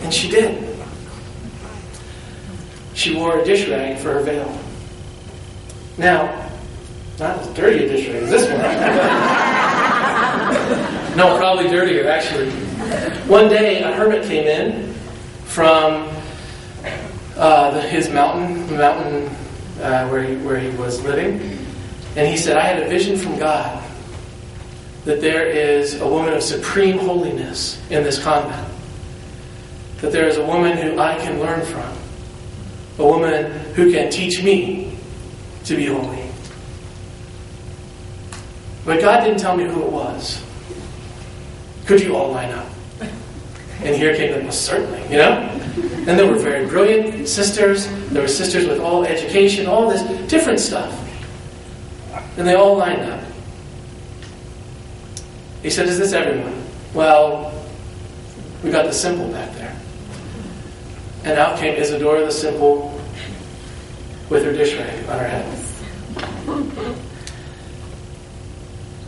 E: And she did. She wore a dish rag for her veil. Now, not as dirty a dish rag as this one. No, probably dirtier, actually. One day, a hermit came in from his mountain where he was living, and he said, I had a vision from God that there is a woman of supreme holiness in this convent. That there is a woman who I can learn from. A woman who can teach me to be holy. But God didn't tell me who it was. Could you all line up? And here came the, well, certainly, you know? And there were very brilliant sisters. There were sisters with all education, all this different stuff. And they all lined up. He said, is this everyone? Well, we got the simple back there. And out came Isadora the Simple with her dish rag on her head.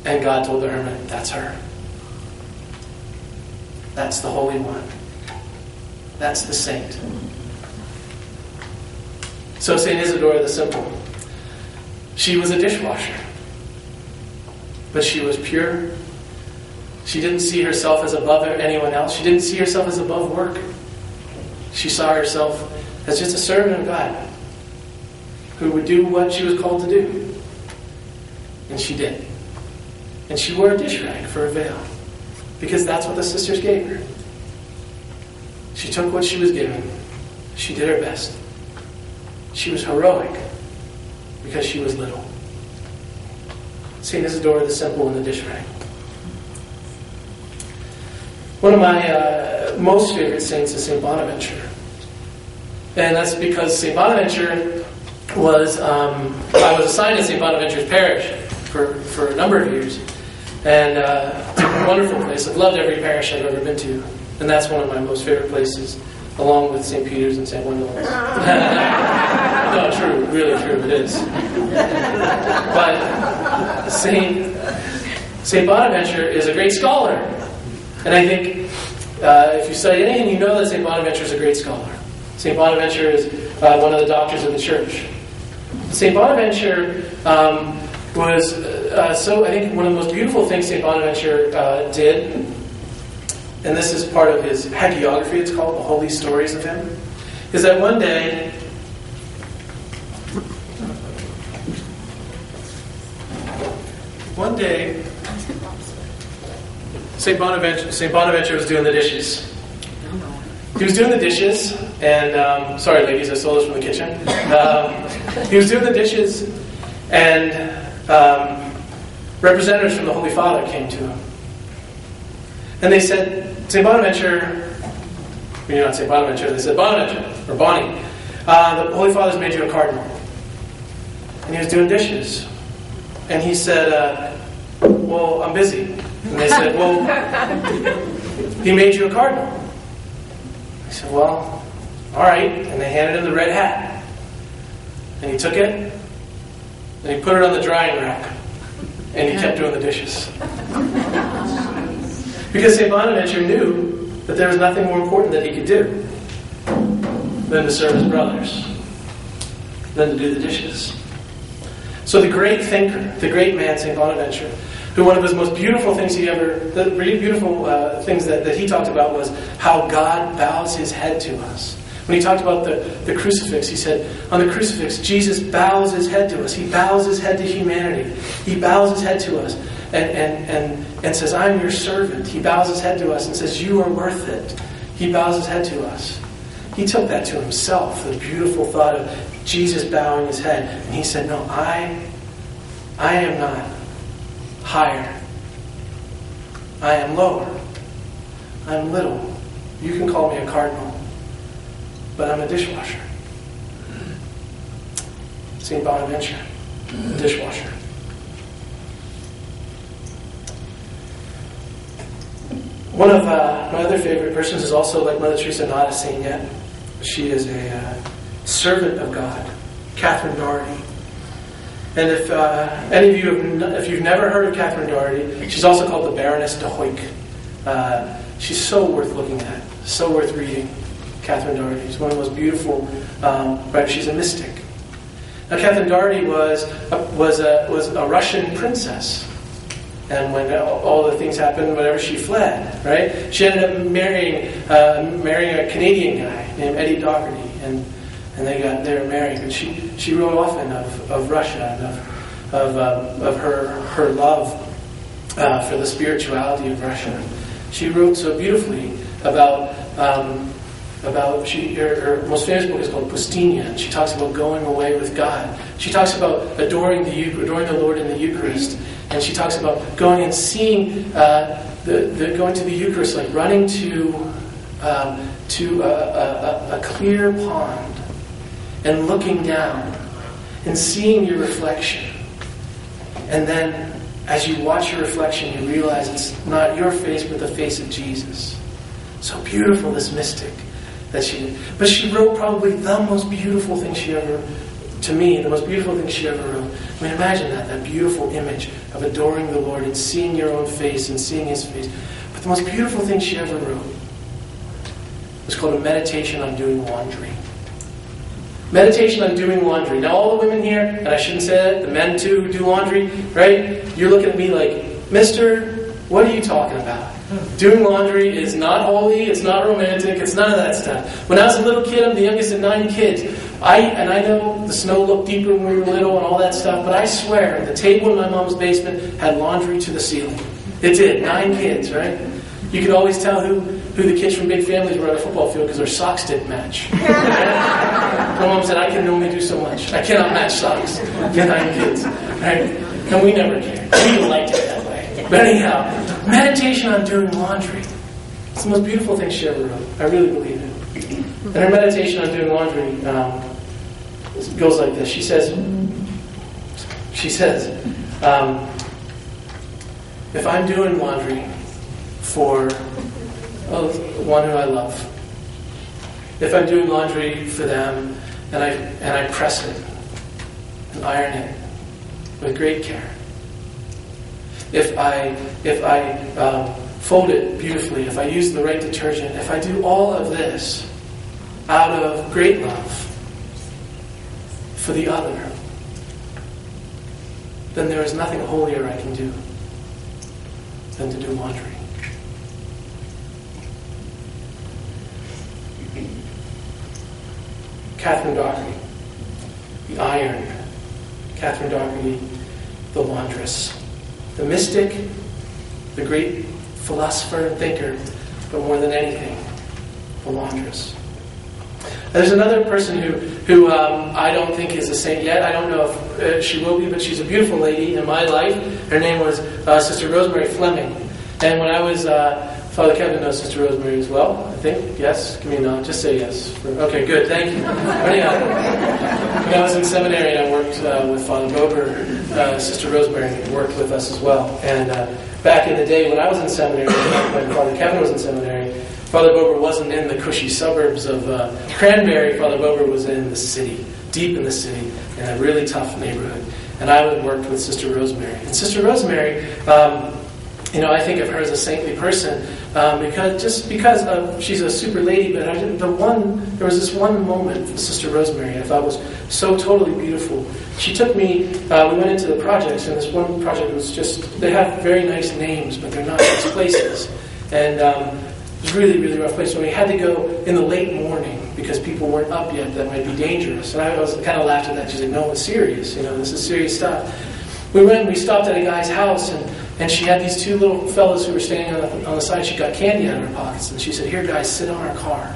E: And God told the hermit, that's her. That's the Holy One. That's the saint. So St. Isadora the Simple, she was a dishwasher. But she was pure. She didn't see herself as above anyone else. She didn't see herself as above work. She saw herself as just a servant of God who would do what she was called to do. And she did. And she wore a dish rag for a veil because that's what the sisters gave her. She took what she was given. She did her best. She was heroic because she was little. St. Isadora the Simple in the dish rag. One of my most favorite saints is St. Bonaventure. And that's because St. Bonaventure was, I was assigned to St. Bonaventure's parish for a number of years. And it's a wonderful place. I've loved every parish I've ever been to. And that's one of my most favorite places, along with St. Peter's and St. Gwendolyn's. No, true, really true, it is. But St. Bonaventure is a great scholar. And I think if you study anything, you know that St. Bonaventure is a great scholar. St. Bonaventure is one of the doctors of the church. St. Bonaventure was, I think one of the most beautiful things St. Bonaventure did, and this is part of his hagiography, it's called, the Holy Stories of him, is that one day, St. Bonaventure was doing the dishes. He was doing the dishes, and sorry, ladies, I stole this from the kitchen. He was doing the dishes, and representatives from the Holy Father came to him, and they said, "St. Bonaventure," not St. Bonaventure, they said Bonaventure or Bonnie. The Holy Father's made you a cardinal, and he was doing dishes, and he said, "Well, I'm busy." And they said, "Well, he made you a cardinal." He said, "Well, all right." And they handed him the red hat. And he took it, and he put it on the drying rack. And he kept doing the dishes. Because St. Bonaventure knew that there was nothing more important that he could do than to serve his brothers, than to do the dishes. So the great thinker, the great man, St. Bonaventure, who one of his most beautiful things the beautiful things that he talked about was how God bows his head to us. When he talked about the crucifix, he said, on the crucifix, Jesus bows his head to us. He bows his head to humanity. He bows his head to us and says, "I'm your servant." He bows his head to us and says, "You are worth it." He bows his head to us. He took that to himself, the beautiful thought of Jesus bowing his head. And he said, "No, I am not higher. I am lower. I'm little. You can call me a cardinal, but I'm a dishwasher." St. Bonaventure, a dishwasher. One of my other favorite persons is also, like Mother Teresa, not a saint yet. She is a servant of God, Catherine Doherty. And if any of you, if you've never heard of Catherine Doherty, she's also called the Baroness de Hoyk. She's so worth looking at, so worth reading. Catherine Doherty. She's one of the most beautiful. She's a mystic. Now, Catherine Doherty was a Russian princess, and when all the things happened, whenever she fled, right, she ended up marrying a Canadian guy named Eddie Doherty, and they were married. But she wrote often of Russia and of her love for the spirituality of Russia. She wrote so beautifully about her most famous book is called Pustinia, and she talks about going away with God. She talks about adoring the Lord in the Eucharist, and she talks about going and seeing going to the Eucharist, like running to a clear pond and looking down and seeing your reflection, and then as you watch your reflection, you realize it's not your face but the face of Jesus. So beautiful, this mystic. But she wrote probably the most beautiful thing she ever, to me, the most beautiful thing she ever wrote. I mean, imagine that beautiful image of adoring the Lord and seeing your own face and seeing His face. But the most beautiful thing she ever wrote was called a meditation on doing laundry. Meditation on doing laundry. Now, all the women here, and I shouldn't say that, the men too who do laundry, right? You're looking at me like, "Mister, what are you talking about? Doing laundry is not holy, it's not romantic, it's none of that stuff." When I was a little kid, I'm the youngest of 9 kids. I know the snow looked deeper when we were little and all that stuff, but I swear, the table in my mom's basement had laundry to the ceiling. It did. 9 kids, right? You could always tell who the kids from big families were on a football field because their socks didn't match. My mom said, "I can only do so much. I cannot match socks." 9 kids, right? And we never cared. We liked it that way. But anyhow, meditation on doing laundry. It's the most beautiful thing she ever wrote. I really believe it. And her meditation on doing laundry goes like this. She says, if I'm doing laundry for one who I love, if I'm doing laundry for them and I press it and iron it with great care, if I fold it beautifully, if I use the right detergent, if I do all of this out of great love for the other, then there is nothing holier I can do than to do laundry. Catherine Doherty, the iron. Catherine Doherty, the laundress. The mystic, the great philosopher and thinker, but more than anything, the laundress. There's another person who I don't think is a saint yet. I don't know if she will be, but she's a beautiful lady in my life. Her name was Sister Rosemary Fleming. And when I was, Father Kevin knows Sister Rosemary as well, I think. Yes? Give me a nod. Just say yes. Okay, good. Thank you. When I was in seminary and I worked with Father Bober, Sister Rosemary worked with us as well. And back in the day when I was in seminary, when Father Kevin was in seminary, Father Bober wasn't in the cushy suburbs of Cranberry. Father Bober was in the city, deep in the city, in a really tough neighborhood. And I worked with Sister Rosemary. And Sister Rosemary, I think of her as a saintly person because she's a super lady. But there was this one moment with Sister Rosemary I thought was so totally beautiful. She took me. We went into the projects, and this one project was they have very nice names, but they're not nice places. And it was really, really rough place. So we had to go in the late morning because people weren't up yet. That might be dangerous. And I was kind of laughed at that. She said, "No, it's serious. This is serious stuff." We went and we stopped at a guy's house, and she had these two little fellas who were standing on the side. She got candy out of her pockets, and she said, "Here, guys, sit on our car."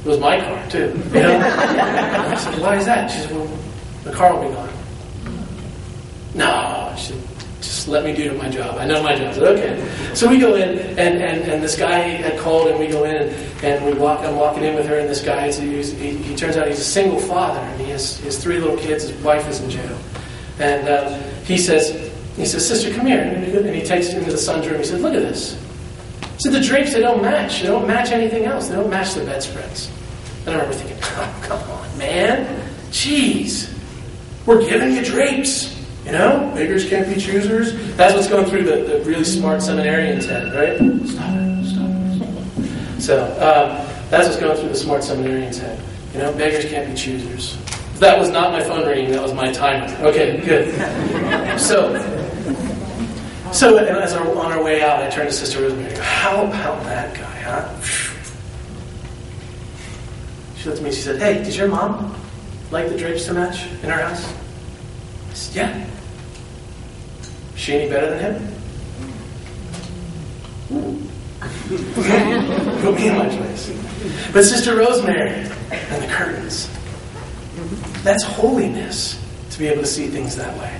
E: It was my car, too. And I said, "Why is that?" She said, "Well, the car will be gone." No, she said, "Just let me do my job. I know my job." I said, "Okay." So we go in, and this guy had called, and we go in, and I'm walking in with her, and this guy, he turns out he's a single father, and he has 3 little kids. His wife is in jail. And he says, "Sister, come here." And he takes her into the son's room. He said, "Look at this." He said, "The drapes, they don't match. They don't match anything else. They don't match the bedspreads." And I remember thinking, "Oh, come on, man. Jeez. We're giving you drapes. Beggars can't be choosers." That's what's going through the really smart seminarian's head, right? Stop it. So that's what's going through the smart seminarian's head. Beggars can't be choosers. That was not my phone ringing. That was my timer. Okay, good. So as on our way out, I turned to Sister Rosemary and I go, "How about that guy, huh?" She looked at me and she said, "Hey, did your mom like the drapes to match in her house?" I said, "Yeah." "Is she any better than him?" Put me in my place. But Sister Rosemary and the curtains. That's holiness, to be able to see things that way.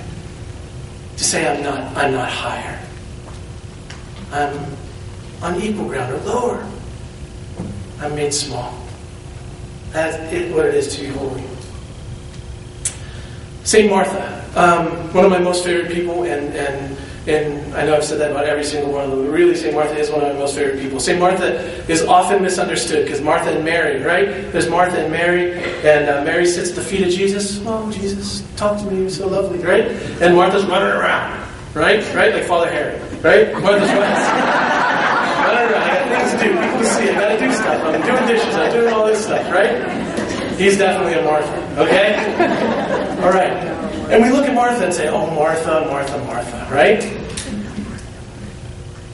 E: To say I'm not higher. I'm on equal ground or lower. I'm made small. That's what it is to be holy. Saint Martha, one of my most favorite people, and I know I've said that about every single one of them, but really Saint Martha is one of my most favorite people. Saint Martha is often misunderstood because Martha and Mary, right? There's Martha and Mary, and Mary sits at the feet of Jesus. "Oh, Jesus, talk to me, you're so lovely," right? And Martha's running around, right? Like Father Harry, right? Martha's running around. I got things to do, people to see, I got to do stuff. I'm doing dishes, I'm doing all this stuff, right? He's definitely a Martha, okay? All right. And we look at Martha and say, "Oh, Martha, Martha, Martha," right?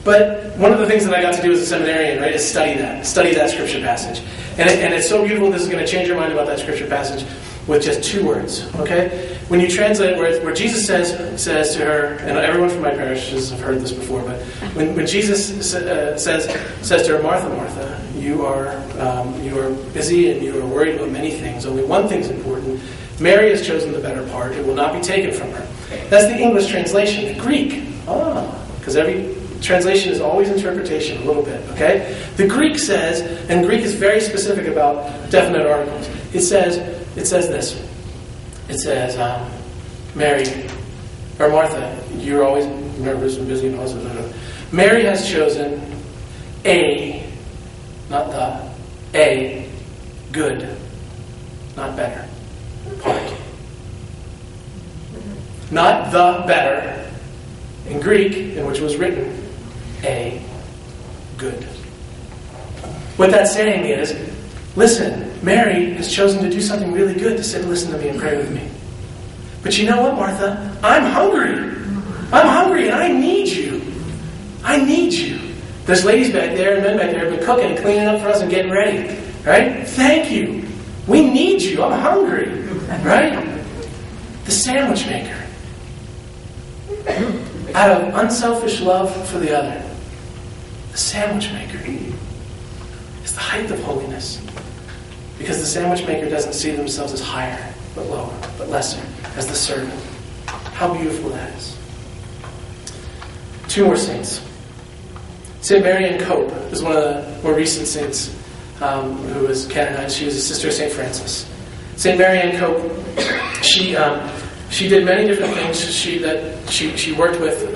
E: But one of the things that I got to do as a seminarian, right, is study that scripture passage. And it's so beautiful. This is going to change your mind about that scripture passage with just 2 words, okay? When you translate where Jesus says to her, and everyone from my parishes have heard this before, but when Jesus says to her, "Martha, Martha, you are busy and you are worried about many things. Only one thing's important. Mary has chosen the better part. It will not be taken from her." That's the English translation. The Greek, because every Translation is always interpretation, a little bit, okay? The Greek says, and Greek is very specific about definite articles. It says this. It says, Mary, or Martha, you're always nervous and busy and all this. Mary has chosen a, not the, a good, not better, part. Not the better, in Greek, in which was written, a good. What that's saying is, listen, Mary has chosen to do something really good, to sit and listen to me and pray with me. But you know what, Martha? I'm hungry. I'm hungry and I need you. I need you. There's ladies back there and men back there who have been cooking and cleaning up for us and getting ready. Right? Thank you. We need you. I'm hungry. Right? The sandwich maker. Out of unselfish love for the other. The sandwich maker is the height of holiness. Because the sandwich maker doesn't see themselves as higher, but lower, but lesser, as the servant. How beautiful that is. 2 more saints. St. Marianne Cope is one of the more recent saints who was canonized. She was a sister of St. Francis. St. Marianne Cope, she did many different things. She worked with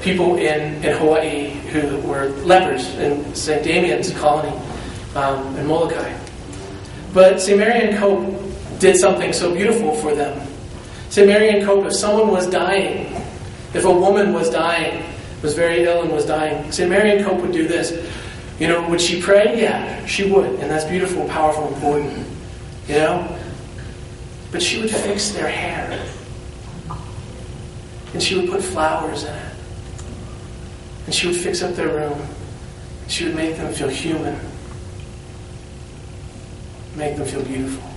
E: people in Hawaii who were lepers in St. Damian's colony in Molokai. But St. Marianne Cope did something so beautiful for them. St. Marianne Cope, if someone was dying, if a woman was dying, was very ill and was dying, St. Marianne Cope would do this. You know, would she pray? Yeah, she would. And that's beautiful, powerful, important. You know? But she would fix their hair. And she would put flowers in it. And she would fix up their room. She would make them feel human. Make them feel beautiful.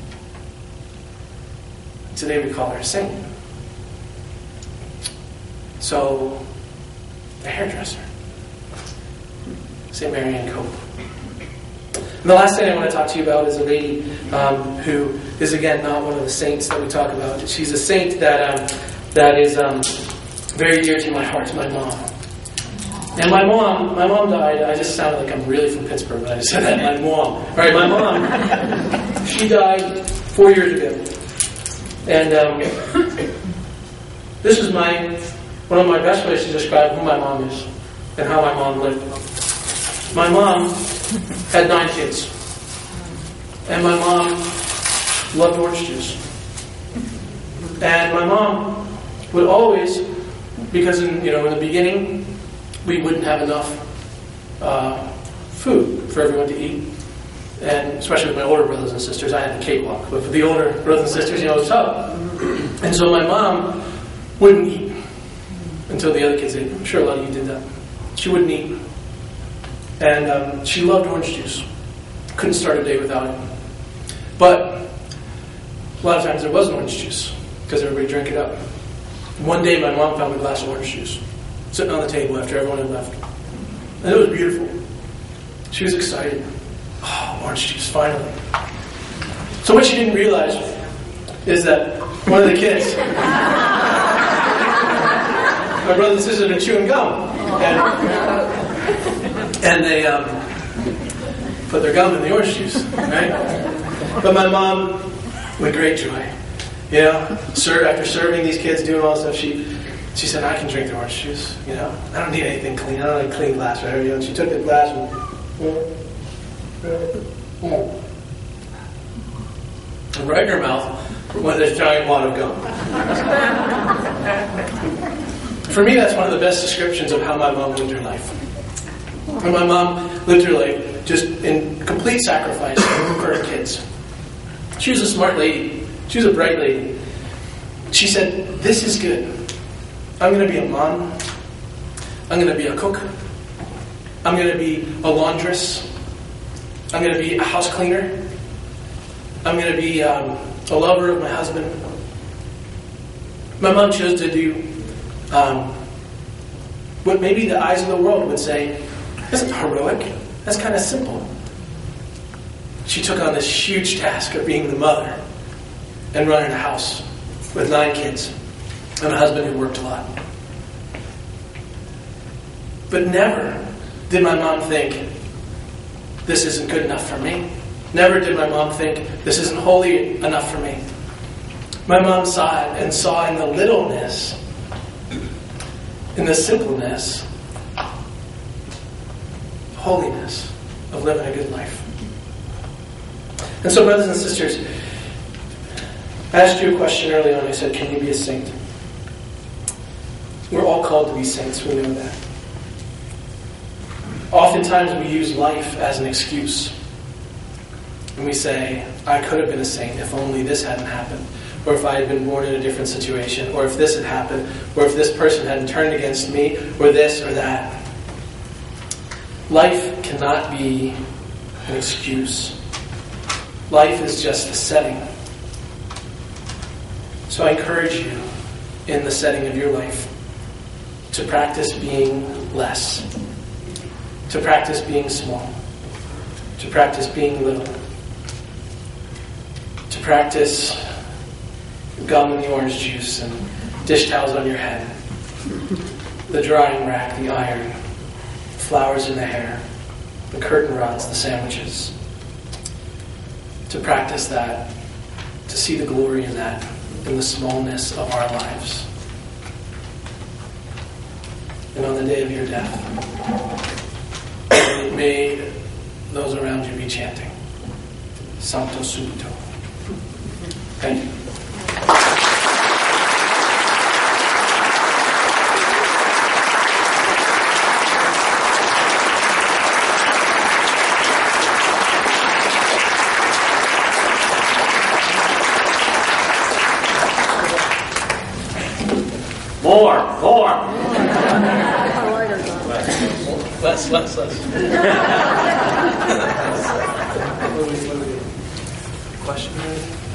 E: Today we call her a saint. So, the hairdresser. St. Marianne Cope. And the last thing I want to talk to you about is a lady who is, again, not one of the saints that we talk about. She's a saint that is very dear to my heart, my mom. And my mom died. I just sounded like I'm really from Pittsburgh when I said that. My mom. All right, my mom, she died 4 years ago. And this is one of my best ways to describe who my mom is and how my mom lived. My mom had 9 kids. And my mom loved orange juice. And my mom would always, because in the beginning, we wouldn't have enough food for everyone to eat. And especially with my older brothers and sisters, I had a cakewalk. But for the older brothers and sisters, it was tough. And so my mom wouldn't eat until the other kids ate. I'm sure a lot of you did that. She wouldn't eat. And she loved orange juice. Couldn't start a day without it. But a lot of times there wasn't orange juice because everybody drank it up. One day my mom found a glass of orange juice sitting on the table after everyone had left. And it was beautiful. She was excited. Oh, orange juice, finally. So what she didn't realize is that one of the kids, my brothers and sisters, had been chewing gum. And they put their gum in the orange juice, right? But my mom, with great joy, after serving these kids, doing all this stuff, she said, I can drink the orange juice, I don't need anything clean. I don't need a clean glass, right? And she took the glass and right in her mouth went this giant wad of gum. For me, that's one of the best descriptions of how my mom lived her life. And my mom lived her life just in complete sacrifice for her kids. She was a smart lady. She was a bright lady. She said, this is good. I'm going to be a mom. I'm going to be a cook. I'm going to be a laundress. I'm going to be a house cleaner. I'm going to be a lover of my husband. My mom chose to do what maybe the eyes of the world would say, isn't heroic. That's kind of simple. She took on this huge task of being the mother and running a house with 9 kids and a husband who worked a lot. But never did my mom think, this isn't good enough for me. Never did my mom think, this isn't holy enough for me. My mom saw it and saw in the littleness, in the simpleness, holiness of living a good life. And so, brothers and sisters, I asked you a question early on. I said, can you be a saint? We're all called to be saints. We know that. Oftentimes we use life as an excuse. And we say, I could have been a saint if only this hadn't happened. Or if I had been born in a different situation. Or if this had happened. Or if this person hadn't turned against me. Or this or that. Life cannot be an excuse. Life is just a setting. So I encourage you, in the setting of your life, to practice being less. To practice being small. To practice being little. To practice gum and the orange juice and dish towels on your head. The drying rack, the iron, flowers in the hair, the curtain rods, the sandwiches. To practice that, to see the glory in that, in the smallness of our lives. And on the day of your death, may those around you be chanting, Santo Subito. Thank you.
A: More.
E: Less. Question?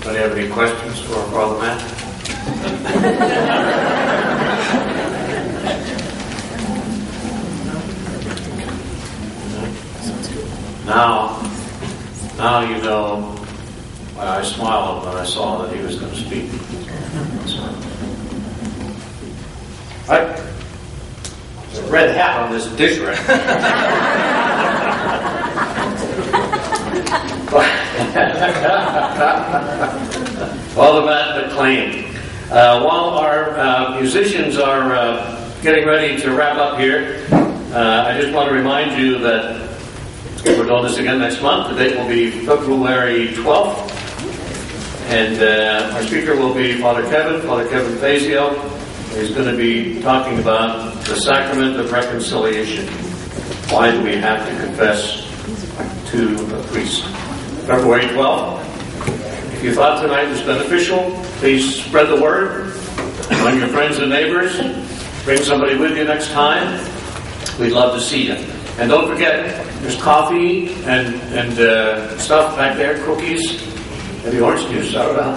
A: Anybody have any questions for Father Matt? Now you know why I smiled when I saw that he was going to speak. Red hat on this dish rack. Father Matt McClain. While our musicians are getting ready to wrap up here, I just want to remind you that we're doing this again next month. The date will be February 12th. And our speaker will be Father Kevin Fazio. He's going to be talking about the sacrament of reconciliation. Why do we have to confess to a priest? February 12th. If you thought tonight was beneficial, please spread the word among your friends and neighbors. Bring somebody with you next time. We'd love to see you. And don't forget, there's coffee and stuff back there, cookies, and the orange juice. I don't know.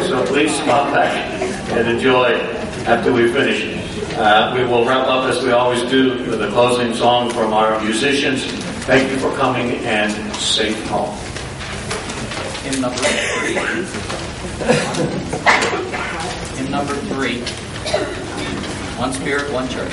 A: So please stop back and enjoy after we finish. We will wrap up as we always do with a closing song from our musicians. Thank you for coming and safe home.
B: Hymn number 3. One Spirit, one Church.